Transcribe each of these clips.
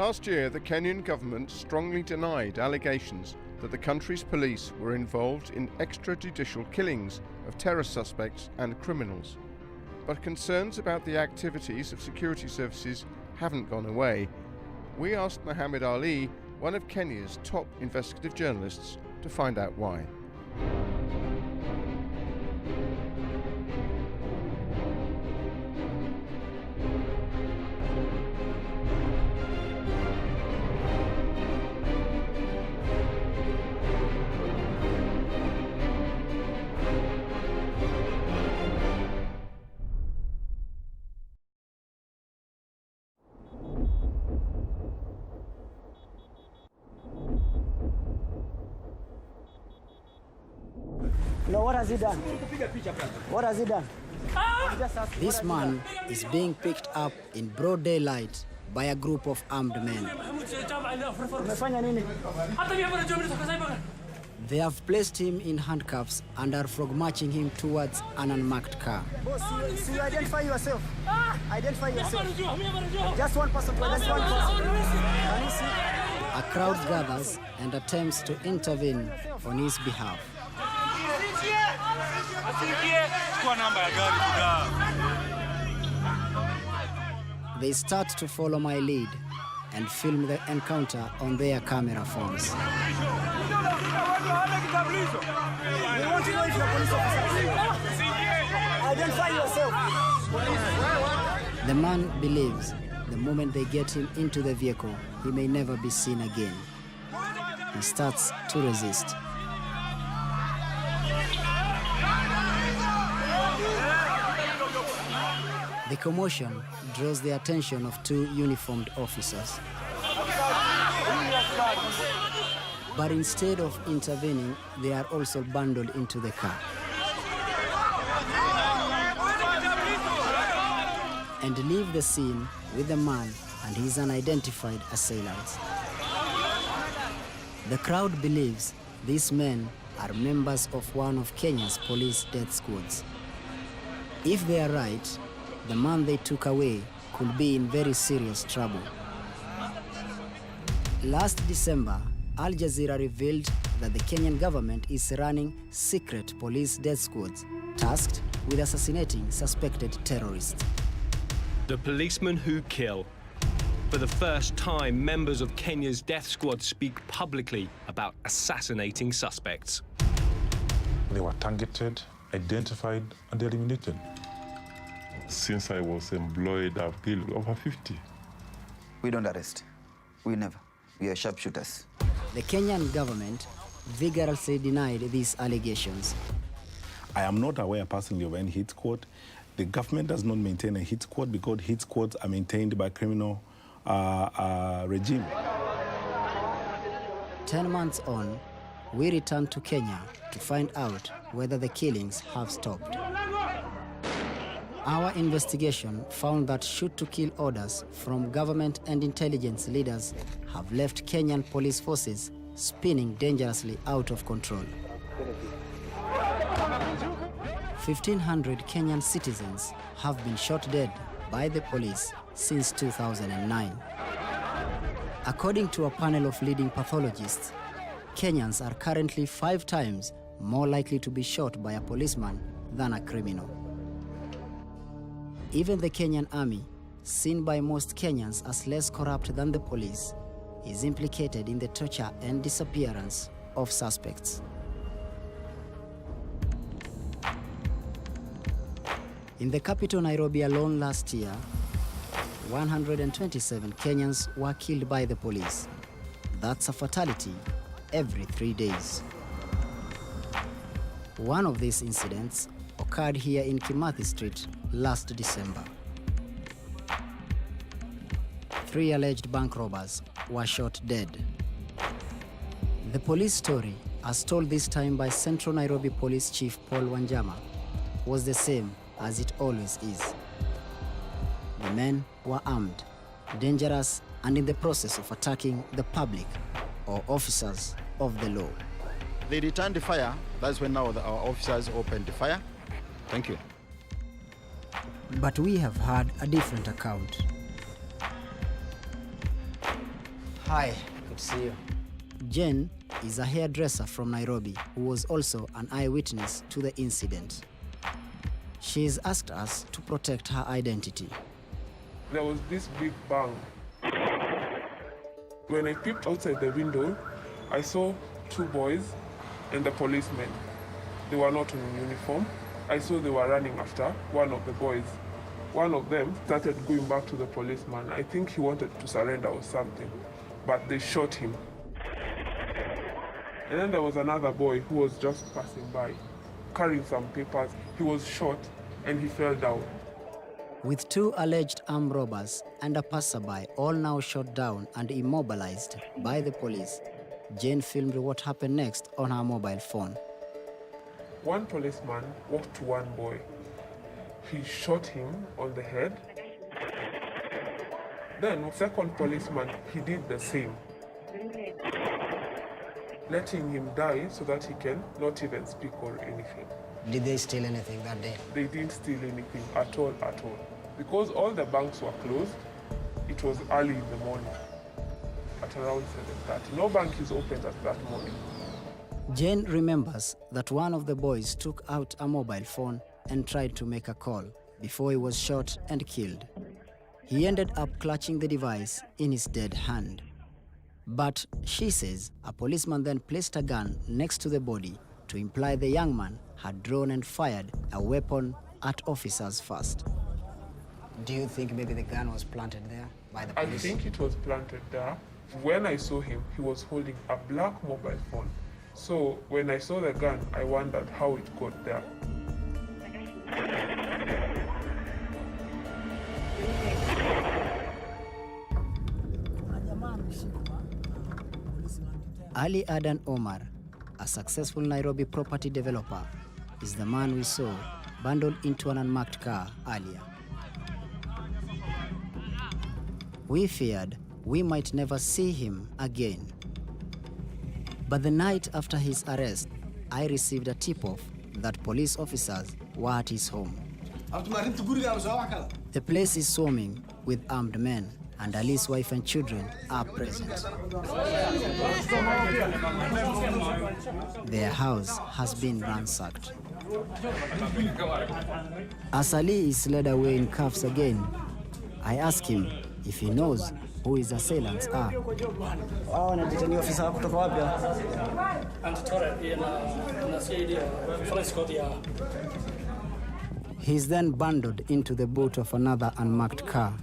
Last year, the Kenyan government strongly denied allegations that the country's police were involved in extrajudicial killings of terror suspects and criminals. But concerns about the activities of security services haven't gone away. We asked Mohammed Ali, one of Kenya's top investigative journalists, to find out why. No, what has he done? What has he done? This man is being picked up in broad daylight by a group of armed men. They have placed him in handcuffs and are frog-marching him towards an unmarked car. Boss, you identify yourself. Identify yourself. Just one person, just one person. Can you see? A crowd gathers and attempts to intervene on his behalf. They start to follow my lead and film the encounter on their camera phones. We want to know if you're police officers. Identify yourself. The man believes the moment they get him into the vehicle, he may never be seen again. He starts to resist. The commotion draws the attention of two uniformed officers. But instead of intervening, they are also bundled into the car and leave the scene with the man and his unidentified assailants. The crowd believes these men are members of one of Kenya's police death squads. If they are right, the man they took away could be in very serious trouble. Last December, Al Jazeera revealed that the Kenyan government is running secret police death squads tasked with assassinating suspected terrorists. The policemen who kill. For the first time, members of Kenya's death squad speak publicly about assassinating suspects. They were targeted, identified, and eliminated. Since I was employed, I've killed over 50. We don't arrest. We never. We are sharpshooters. The Kenyan government vigorously denied these allegations. I am not aware personally of any hit squad. The government does not maintain a hit squad because hit squads are maintained by criminal regime. 10 months on, we return to Kenya to find out whether the killings have stopped. Our investigation found that shoot-to-kill orders from government and intelligence leaders have left Kenyan police forces spinning dangerously out of control. 1,500 Kenyan citizens have been shot dead by the police since 2009. According to a panel of leading pathologists, Kenyans are currently 5 times more likely to be shot by a policeman than a criminal. Even the Kenyan army, seen by most Kenyans as less corrupt than the police, is implicated in the torture and disappearance of suspects. In the capital Nairobi alone last year, 127 Kenyans were killed by the police. That's a fatality every 3 days. One of these incidents occurred here in Kimathi Street last December. 3 alleged bank robbers were shot dead. The police story, as told this time by Central Nairobi Police Chief Paul Wanjama, was the same as it always is. The men were armed, dangerous, and in the process of attacking the public or officers of the law. They returned the fire. That's when now our officers opened the fire. Thank you. But we have heard a different account. Hi, good to see you. Jen is a hairdresser from Nairobi who was also an eyewitness to the incident. She's asked us to protect her identity. There was this big bang. When I peeped outside the window, I saw two boys and the policeman. They were not in uniform. I saw they were running after one of the boys. One of them started going back to the policeman. I think he wanted to surrender or something, but they shot him. And then there was another boy who was just passing by, carrying some papers. He was shot and he fell down. With two alleged armed robbers and a passerby all now shot down and immobilized by the police, Jane filmed what happened next on her mobile phone. One policeman walked to one boy. He shot him on the head. Then the second policeman, he did the same, letting him die so that he can not even speak or anything. Did they steal anything that day? They didn't steal anything at all. Because all the banks were closed, it was early in the morning, at around 7:30. No bank is open at that morning. Jane remembers that one of the boys took out a mobile phone and tried to make a call before he was shot and killed. He ended up clutching the device in his dead hand. But she says a policeman then placed a gun next to the body to imply the young man had drawn and fired a weapon at officers first. Do you think maybe the gun was planted there by the police? I think it was planted there. When I saw him, he was holding a black mobile phone. So when I saw the gun, I wondered how it got there. Ali Adan Omar, a successful Nairobi property developer, is the man we saw bundled into an unmarked car earlier. We feared we might never see him again. But the night after his arrest, I received a tip-off that police officers were at his home. The place is swarming with armed men, and Ali's wife and children are present. Their house has been ransacked. As Ali is led away in cuffs again, I ask him if he knows who his assailants are. He's then bundled into the boot of another unmarked car.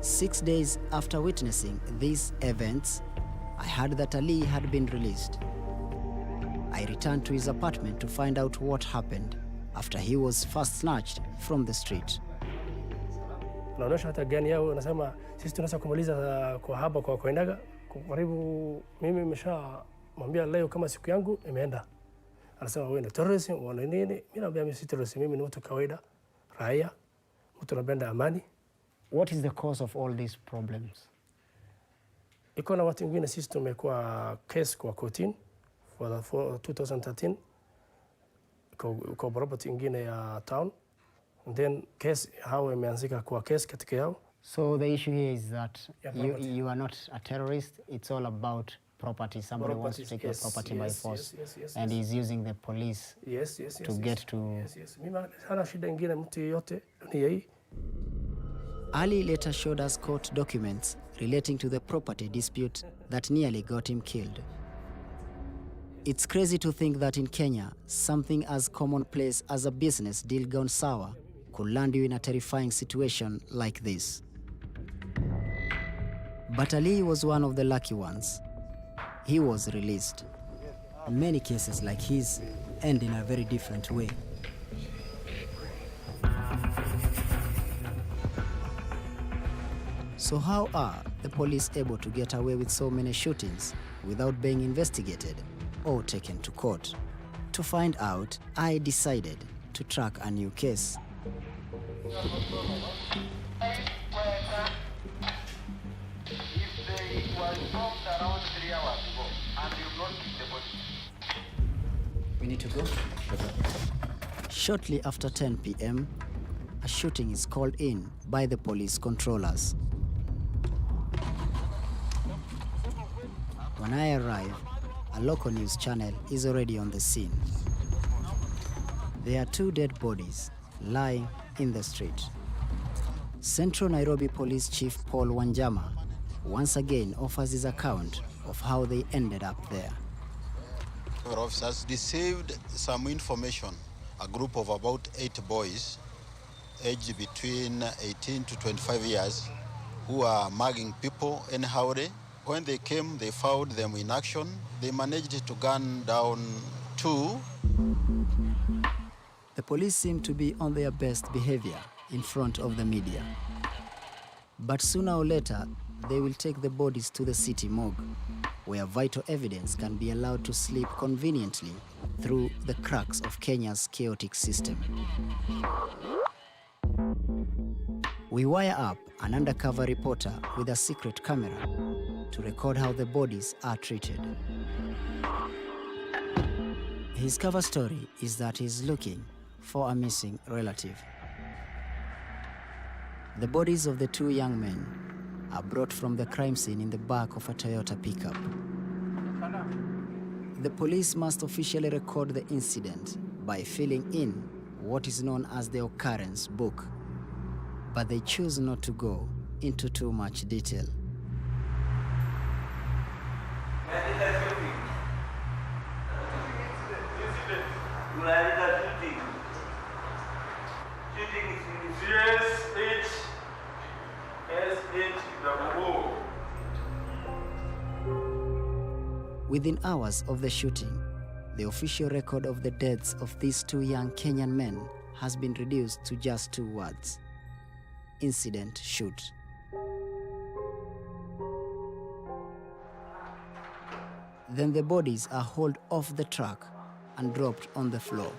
Six days after witnessing these events, I heard that Ali had been released. I returned to his apartment to find out what happened after he was first snatched from the street. Naonesha hata gani yao nasema sisi tunaweza kumaliza kwa haba kwa kuendaga karibu. Mimi nimeshamwambia leo kama siku yangu imeenda. Anasema wewe ni terrorist, wana nini? Mimi naambia mimi si terrorist, mimi ni mtu kawaida, raia, mtu anapenda amani. What is the cause of all these problems? Iko na watu wengine sisi tumekuwa case kwa kotini for 2013 kwa property ingine ya town, and then case hao imeanzika kwa case katika yao. So the issue here is that you are not a terrorist, it's all about property. Somebody wants to take your property by force, and he's using the police to get to... Mimi hana shida ingine mtu yote dunia hii. Ali later showed us court documents relating to the property dispute that nearly got him killed. It's crazy to think that in Kenya, something as commonplace as a business deal gone sour could land you in a terrifying situation like this. But Ali was one of the lucky ones. He was released. Many cases like his end in a very different way. So how are the police able to get away with so many shootings without being investigated or taken to court? To find out, I decided to track a new case. We need to go. Shortly after 10 p.m., a shooting is called in by the police controllers. When I arrive, a local news channel is already on the scene. There are 2 dead bodies lying in the street. Central Nairobi Police Chief Paul Wanjama once again offers his account of how they ended up there. Our officers received some information, a group of about 8 boys, aged between 18 to 25 years, who are mugging people anyhow. When they came, they found them in action. They managed to gun down 2. The police seem to be on their best behavior in front of the media. But sooner or later, they will take the bodies to the city morgue, where vital evidence can be allowed to slip conveniently through the cracks of Kenya's chaotic system. We wire up an undercover reporter with a secret camera to record how the bodies are treated. His cover story is that he's looking for a missing relative. The bodies of the 2 young men are brought from the crime scene in the back of a Toyota pickup. The police must officially record the incident by filling in what is known as the occurrence book, but they choose not to go into too much detail. Within hours of the shooting, the official record of the deaths of these 2 young Kenyan men has been reduced to just 2 words: incident shoot. Then the bodies are hauled off the truck and dropped on the floor.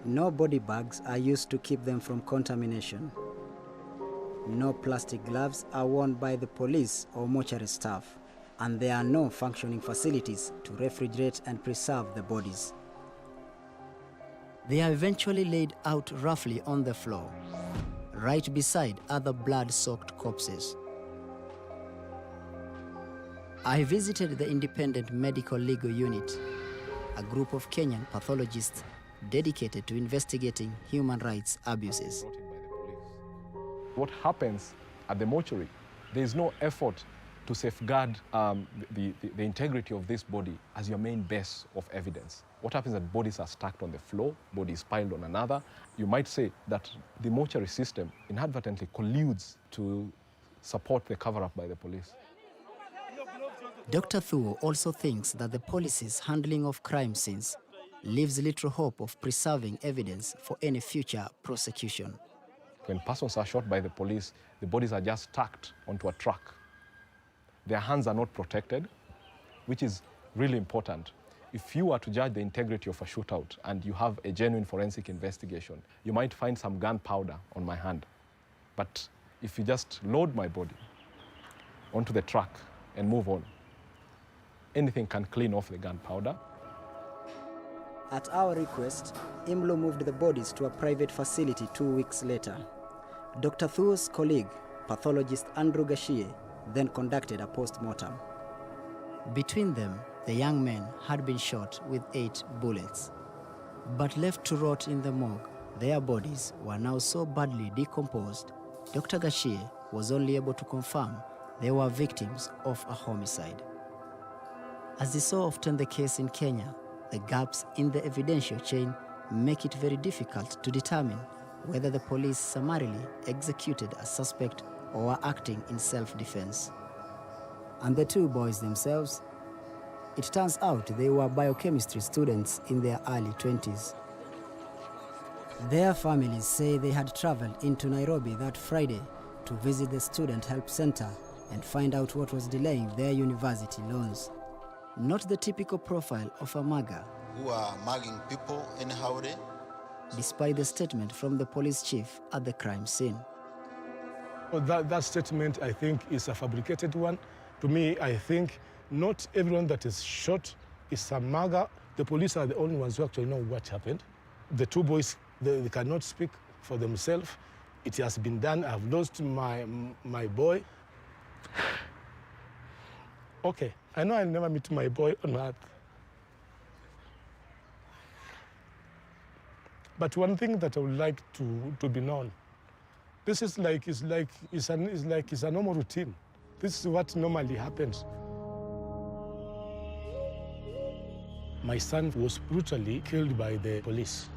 No body bags are used to keep them from contamination. No plastic gloves are worn by the police or mortuary staff, and there are no functioning facilities to refrigerate and preserve the bodies. They are eventually laid out roughly on the floor, right beside other blood-soaked corpses. I visited the Independent Medical Legal Unit, a group of Kenyan pathologists dedicated to investigating human rights abuses. What happens at the mortuary? There is no effort to safeguard the integrity of this body as your main base of evidence. What happens is that bodies are stacked on the floor, bodies piled on another. You might say that the mortuary system inadvertently colludes to support the cover-up by the police. Dr. Thuo also thinks that the policy's handling of crime scenes leaves little hope of preserving evidence for any future prosecution. When persons are shot by the police, the bodies are just stacked onto a truck. Their hands are not protected, which is really important. If you are to judge the integrity of a shootout and you have a genuine forensic investigation, you might find some gunpowder on my hand. But if you just load my body onto the truck and move on, anything can clean off the gunpowder. At our request, IMLO moved the bodies to a private facility 2 weeks later. Dr. Thuo's colleague, pathologist Andrew Gashie, then conducted a post-mortem. Between them, the young men had been shot with 8 bullets. But left to rot in the morgue, their bodies were now so badly decomposed, Dr. Gashie was only able to confirm they were victims of a homicide. As is so often the case in Kenya, the gaps in the evidential chain make it very difficult to determine whether the police summarily executed a suspect or were acting in self-defense. And the 2 boys themselves, it turns out they were biochemistry students in their early 20s. Their families say they had traveled into Nairobi that Friday to visit the Student Help Center and find out what was delaying their university loans. Not the typical profile of a mugger, who are mugging people anyhow, despite the statement from the police chief at the crime scene. Well, that statement, I think, is a fabricated one. To me, I think not everyone that is shot is a mugger. The police are the only ones who actually know what happened. The 2 boys They cannot speak for themselves. It has been done. I've lost my boy. Okay, I know I'll never meet my boy on earth. But one thing that I would like to be known, this is it's a normal routine. This is what normally happens. My son was brutally killed by the police.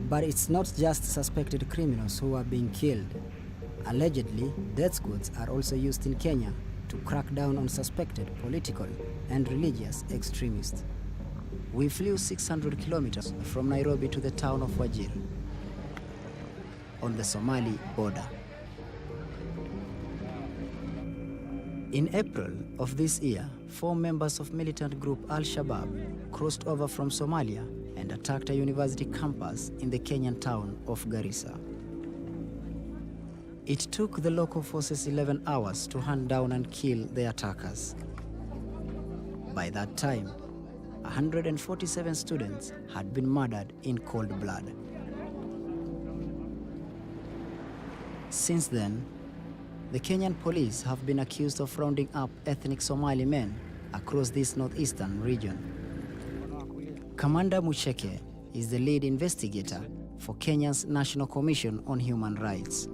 But it's not just suspected criminals who are being killed. Allegedly, death squads are also used in Kenya to crack down on suspected political and religious extremists. We flew 600 kilometers from Nairobi to the town of Wajir, on the Somali border. In April of this year, 4 members of militant group Al-Shabaab crossed over from Somalia and attacked a university campus in the Kenyan town of Garissa. It took the local forces 11 hours to hunt down and kill the attackers. By that time, 147 students had been murdered in cold blood. Since then, the Kenyan police have been accused of rounding up ethnic Somali men across this northeastern region. Commander Mucheke is the lead investigator for Kenya's National Commission on Human Rights.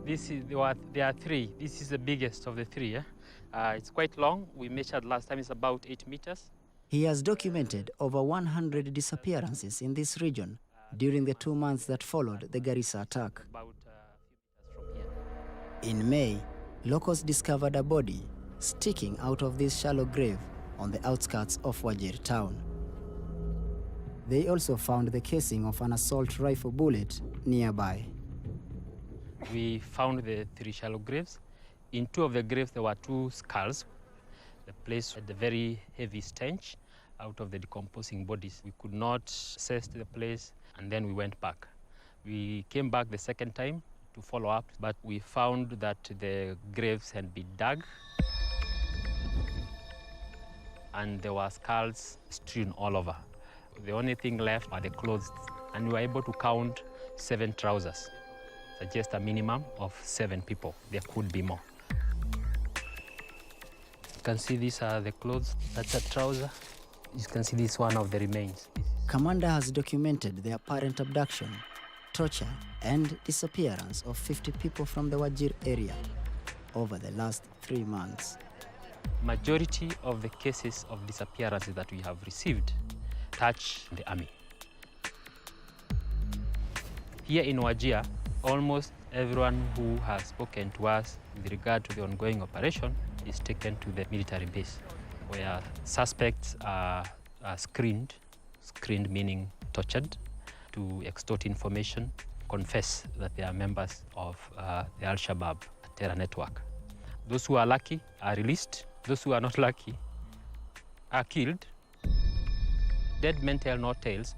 There are 3. This is the biggest of the 3. It's quite long. We measured last time, it's about 8 meters. He has documented over 100 disappearances in this region during the 2 months that followed the Garissa attack. In May, locals discovered a body sticking out of this shallow grave on the outskirts of Wajir town. They also found the casing of an assault rifle bullet nearby. We found the 3 shallow graves. In 2 of the graves, there were 2 skulls. The place had a very heavy stench out of the decomposing bodies. We could not assess the place, and then we went back. We came back the second time to follow up, but we found that the graves had been dug, and there were skulls strewn all over. The only thing left were the clothes, and we were able to count 7 trousers. Suggest a minimum of 7 people. There could be more. You can see these are the clothes. That's a trouser. You can see this one of the remains. Commander has documented the apparent abduction, torture, and disappearance of 50 people from the Wajir area over the last 3 months. Majority of the cases of disappearances that we have received touch the army. Here in Wajir, almost everyone who has spoken to us with regard to the ongoing operation is taken to the military base, where suspects are screened meaning tortured, to extort information, confess that they are members of the Al-Shabaab terror network. Those who are lucky are released. Those who are not lucky are killed. Dead men tell no tales.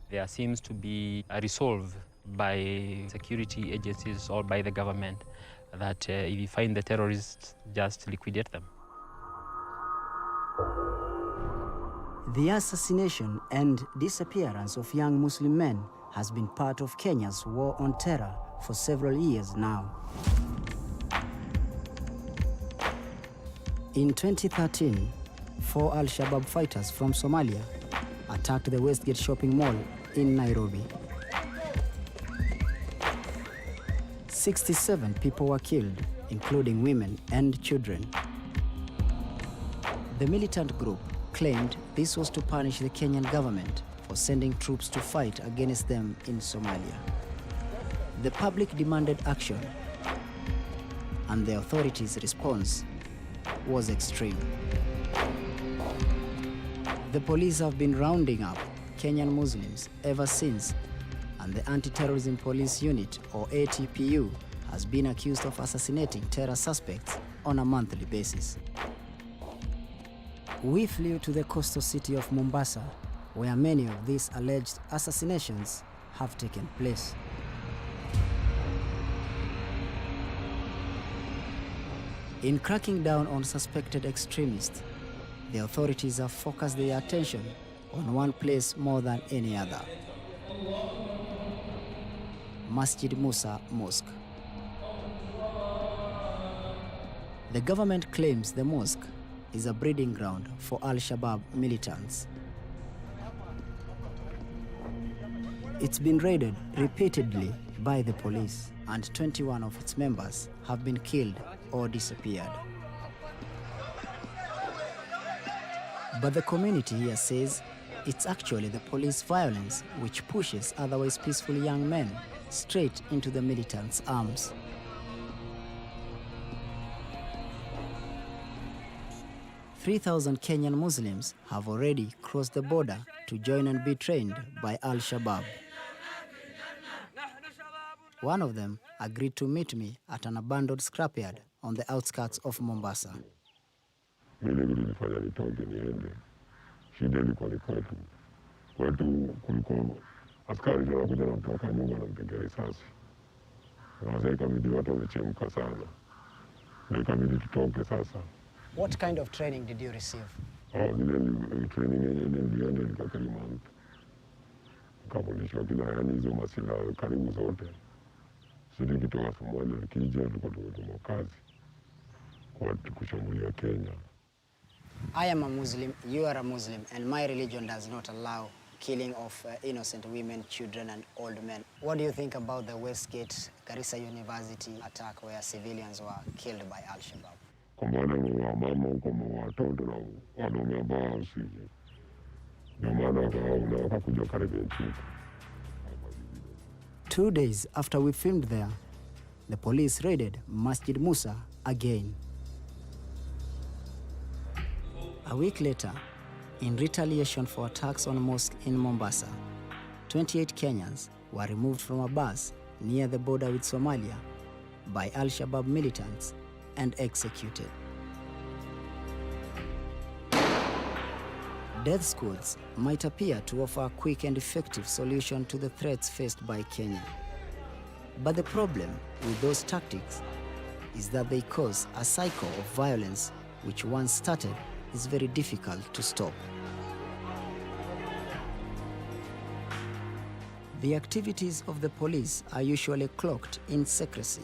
There seems to be a resolve by security agencies or by the government that if you find the terrorists, just liquidate them. The assassination and disappearance of young Muslim men has been part of Kenya's war on terror for several years now. In 2013, 4 Al-Shabaab fighters from Somalia attacked the Westgate shopping mall in Nairobi. 67 people were killed, including women and children. The militant group claimed this was to punish the Kenyan government for sending troops to fight against them in Somalia. The public demanded action, and the authorities' response was extreme. The police have been rounding up Kenyan Muslims ever since, and the Anti-Terrorism Police Unit, or ATPU, has been accused of assassinating terror suspects on a monthly basis. We flew to the coastal city of Mombasa, where many of these alleged assassinations have taken place. In cracking down on suspected extremists, the authorities have focused their attention on one place more than any other: Masjid Musa Mosque. The government claims the mosque is a breeding ground for Al-Shabaab militants. It's been raided repeatedly by the police, and 21 of its members have been killed or disappeared. But the community here says it's actually the police violence which pushes otherwise peaceful young men straight into the militants' arms. "3,000 Kenyan Muslims have already crossed the border to join and be trained by Al-Shabaab. One of them agreed to meet me at an abandoned scrapyard on the outskirts of Mombasa. Askari wanakuja na kutoka nyuma na mpiga risasi. Sasa ikabidi watu wamechemka sana. Na ikabidi tutoke sasa. What kind of training did you receive? Zile training yenyewe nilienda ilikuwa 3 months. Nikafundishwa kila yani hizo masilaha karibu zote. Sisi tukitoka Somalia tukija tulikuwa tumetumwa kazi kwa kushambulia Kenya. I am a Muslim, you are a Muslim, and my religion does not allow killing of innocent women, children, and old men. What do you think about the Westgate Garissa University attack where civilians were killed by Al-Shabaab? Kwa maana wa mama huko watoto na wanaume ambao sisi. Ndio maana wakakuja karibu nchi. 2 days after we filmed there, the police raided Masjid Musa again. A week later, in retaliation for attacks on a mosque in Mombasa, 28 Kenyans were removed from a bus near the border with Somalia by Al-Shabaab militants and executed. Death squads might appear to offer a quick and effective solution to the threats faced by Kenya. But the problem with those tactics is that they cause a cycle of violence which, once started, is very difficult to stop. The activities of the police are usually cloaked in secrecy,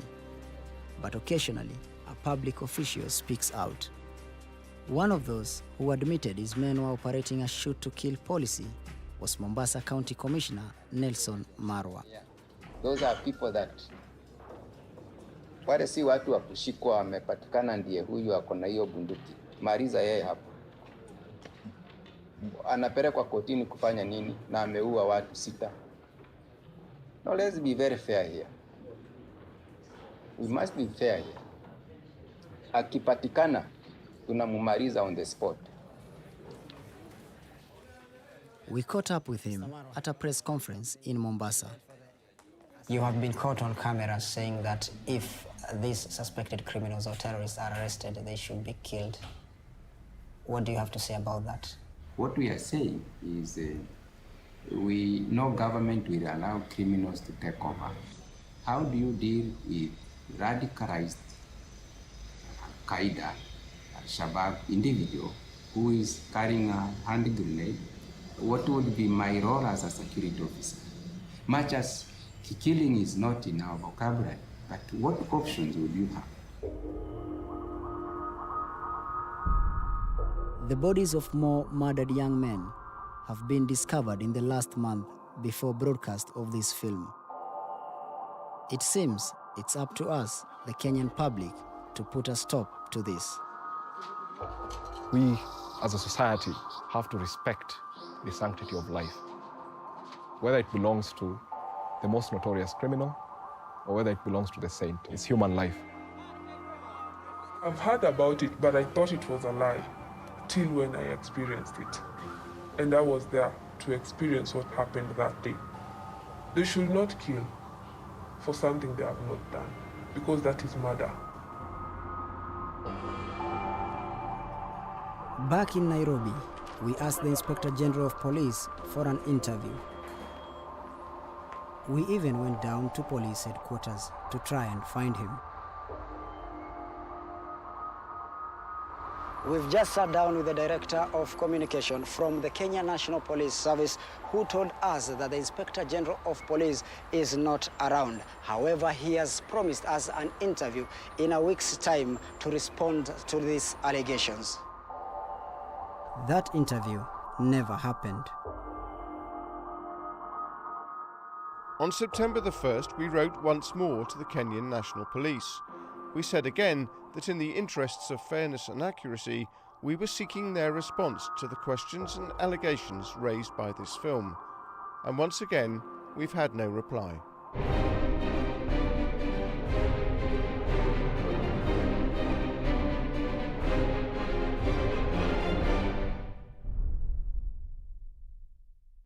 but occasionally a public official speaks out. One of those who admitted his men were operating a shoot-to-kill policy was Mombasa County Commissioner Nelson Marwa. Yeah. Those are people that wale si watu wa kushikwa wamepatikana ndiye huyu ako na hiyo bunduki. Mariza yeye hapo. Anapelekwa kotini kufanya nini na ameua watu 6. Now let's be very fair here. We must be fair here. Akipatikana tunamumaliza on the spot. We caught up with him at a press conference in Mombasa. You have been caught on camera saying that if these suspected criminals or terrorists are arrested, they should be killed. What do you have to say about that? What we are saying is no government will allow criminals to take over. How do you deal with radicalized Al-Qaeda, Al-Shabaab individual who is carrying a hand grenade? What would be my role as a security officer? Much as killing is not in our vocabulary, but what options would you have? The bodies of more murdered young men have been discovered in the last month before broadcast of this film. It seems it's up to us, the Kenyan public, to put a stop to this. We, as a society, have to respect the sanctity of life, whether it belongs to the most notorious criminal or whether it belongs to the saint. It's human life. I've heard about it, but I thought it was a lie till when I experienced it. And I was there to experience what happened that day. They should not kill for something they have not done, because that is murder. Back in Nairobi, we asked the Inspector General of Police for an interview. We even went down to police headquarters to try and find him. We've just sat down with the Director of Communication from the Kenya National Police Service, who told us that the Inspector General of Police is not around. However, he has promised us an interview in a week's time to respond to these allegations. That interview never happened. On September the 1st, we wrote once more to the Kenyan National Police. We said again that in the interests of fairness and accuracy, we were seeking their response to the questions and allegations raised by this film. And once again, we've had no reply.